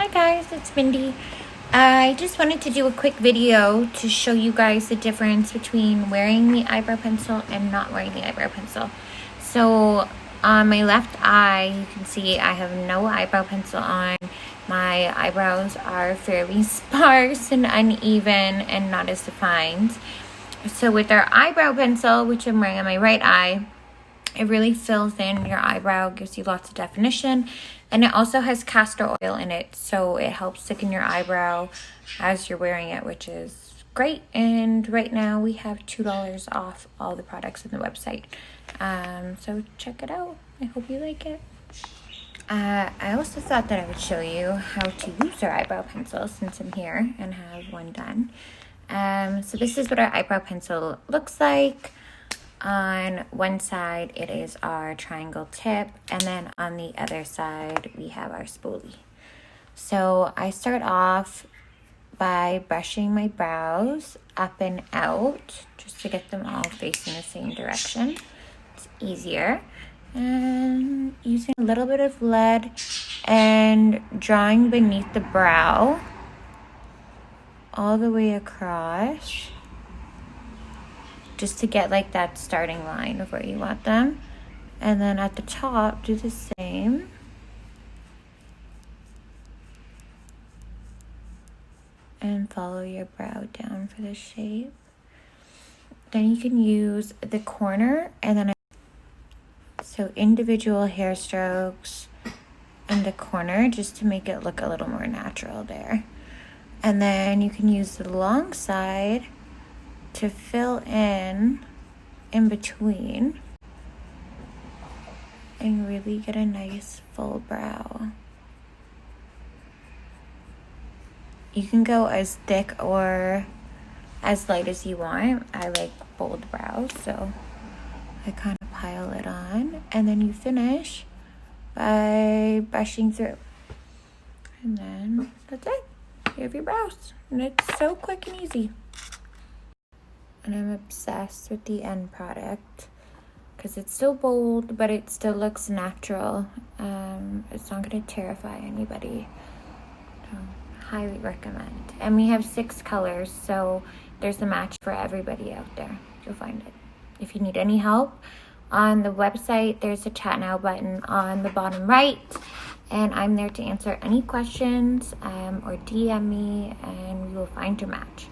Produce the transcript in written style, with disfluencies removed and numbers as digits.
Hi guys, it's Mindy. I just wanted to do a quick video to show you guys the difference between wearing the eyebrow pencil and not wearing the eyebrow pencil. So on my left eye, you can see I have no eyebrow pencil on. My eyebrows are fairly sparse and uneven and not as defined. So with our eyebrow pencil, which I'm wearing on my right eye, it really fills in your eyebrow, gives you lots of definition, and it also has castor oil in it, so it helps thicken your eyebrow as you're wearing it, which is great. And right now we have $2 off all the products on the website, so check it out. I hope you like it. I also thought that I would show you how to use our eyebrow pencil since I'm here and have one done. So this is what our eyebrow pencil looks like. On one side, it is our triangle tip, and then on the other side, we have our spoolie. So I start off by brushing my brows up and out, just to get them all facing the same direction. It's easier. And using a little bit of lead and drawing beneath the brow all the way across, just to get like that starting line of where you want them. And then at the top, do the same. And follow your brow down for the shape. Then you can use the corner and then so individual hair strokes in the corner just to make it look a little more natural there. And then you can use the long side to fill in between and really get a nice full brow. You can go as thick or as light as you want. I like bold brows, so I kind of pile it on, and then you finish by brushing through. And then that's it. You have your brows, and it's so quick and easy. And I'm obsessed with the end product because it's still bold, but it still looks natural. It's not going to terrify anybody. So, highly recommend. And we have 6 colors, so there's a match for everybody out there. You'll find it. If you need any help, on the website, there's a chat now button on the bottom right, and I'm there to answer any questions or DM me, and we will find your match.